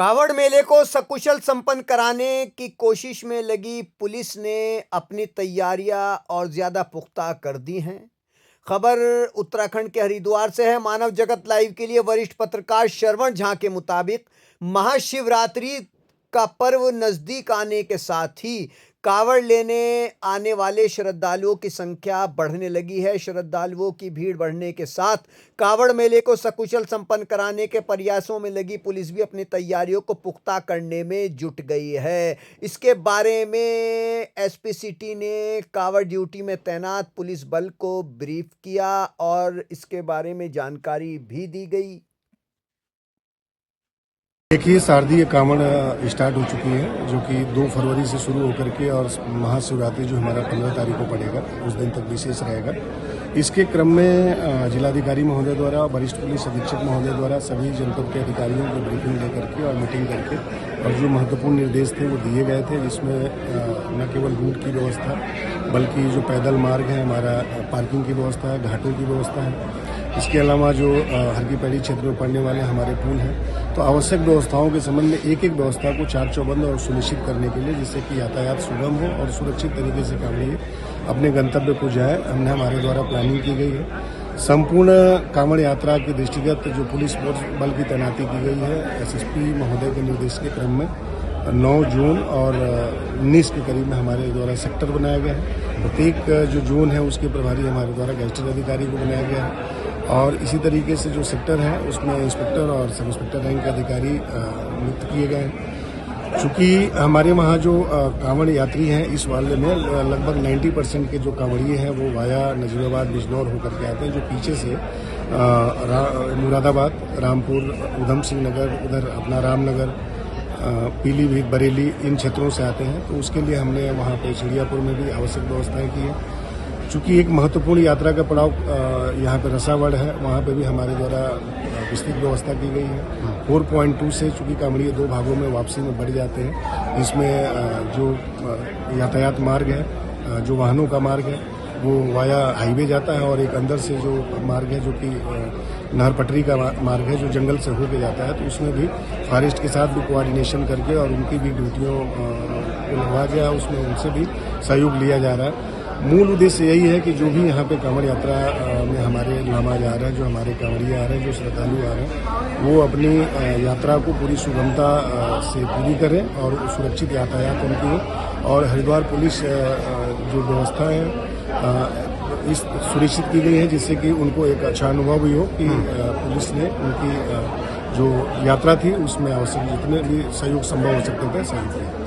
कावड़ मेले को सकुशल संपन्न कराने की कोशिश में लगी पुलिस ने अपनी तैयारियां और ज्यादा पुख्ता कर दी हैं। खबर उत्तराखंड के हरिद्वार से है। मानव जगत लाइव के लिए वरिष्ठ पत्रकार श्रवण झा के मुताबिक महाशिवरात्रि का पर्व नजदीक आने के साथ ही कावड़ लेने आने वाले श्रद्धालुओं की संख्या बढ़ने लगी है। श्रद्धालुओं की भीड़ बढ़ने के साथ कावड़ मेले को सकुशल संपन्न कराने के प्रयासों में लगी पुलिस भी अपनी तैयारियों को पुख्ता करने में जुट गई है। इसके बारे में एसपी सिटी ने कावड़ ड्यूटी में तैनात पुलिस बल को ब्रीफ किया और इसके बारे में जानकारी भी दी गई। देखिए, शारदीय कांवड़ स्टार्ट हो चुकी है, जो कि 2 फरवरी से शुरू होकर के और महाशिवरात्रि जो हमारा 15 तारीख को पड़ेगा, उस दिन तक विशेष रहेगा। इसके क्रम में जिलाधिकारी महोदय द्वारा, वरिष्ठ पुलिस अधीक्षक महोदय द्वारा सभी जनपद के अधिकारियों को ब्रीफिंग लेकर के और मीटिंग करके और जो महत्वपूर्ण निर्देश थे वो दिए गए थे, जिसमें न केवल रूट की व्यवस्था बल्कि जो पैदल मार्ग है, हमारा पार्किंग की व्यवस्था है, घाटों की व्यवस्था है। इसके अलावा जो हर की पैड़ी क्षेत्र में पड़ने वाले हमारे पुल हैं, तो आवश्यक व्यवस्थाओं के संबंध में एक एक व्यवस्था को चाक चौबंद और सुनिश्चित करने के लिए, जिससे कि यातायात सुगम हो और सुरक्षित तरीके से कांवड़िए अपने गंतव्य को जाए, हमने हमारे द्वारा प्लानिंग की गई है। संपूर्ण कांवड़ यात्रा के दृष्टिगत जो पुलिस बल की तैनाती की गई है, एसएसपी महोदय के निर्देश के क्रम में 9 जोन और 19 के करीब में हमारे द्वारा सेक्टर बनाया गया है। प्रत्येक जो जोन है उसके प्रभारी हमारे द्वारा गैजेटेड अधिकारी को बनाया गया है और इसी तरीके से जो सेक्टर है उसमें इंस्पेक्टर और सब इंस्पेक्टर रैंक के अधिकारी नियुक्त किए गए हैं। चूँकि हमारे वहाँ जो कांवड़ यात्री हैं, इस वाले में लगभग 90% के जो कांवड़िए हैं वो वाया नजीबाबाद बिजनौर होकर के आते हैं, जो पीछे से मुरादाबाद, रामपुर, उधम सिंह नगर, उधर अपना रामनगर, पीलीभीत, बरेली, इन क्षेत्रों से आते हैं। तो उसके लिए हमने वहाँ पे चिड़ियापुर में भी आवश्यक व्यवस्थाएं की है। चूँकि एक महत्वपूर्ण यात्रा का पड़ाव यहाँ पे रसावड़ है, वहाँ पे भी हमारे द्वारा विस्तृत व्यवस्था की गई है। 4.2 से चूँकि कांवड़िए 2 भागों में वापसी में बढ़ जाते हैं, इसमें जो यातायात मार्ग है, जो वाहनों का मार्ग है, वो वाया हाईवे जाता है और एक अंदर से जो मार्ग है जो कि नहर पटरी का मार्ग है, जो जंगल से होके जाता है, तो उसमें भी फॉरेस्ट के साथ भी कोऑर्डिनेशन करके और उनकी भी ड्यूटियों को लगवा गया, उसमें उनसे भी सहयोग लिया जा रहा है। मूल उद्देश्य यही है कि जो भी यहाँ पे कांवड़ यात्रा में हमारे लामाज आ रहे हैं, जो हमारे कांवड़िए आ रहे हैं, जो श्रद्धालु आ रहे हैं, वो अपनी यात्रा को पूरी सुगमता से पूरी करें और सुरक्षित यातायात उनकी हो। और हरिद्वार पुलिस जो व्यवस्था है इस सुनिश्चित की गई है, जिससे कि उनको एक अच्छा अनुभव भी हो कि पुलिस ने उनकी जो यात्रा थी उसमें आवश्यक जितने भी सहयोग संभव हो सकते थे सहयोग किया।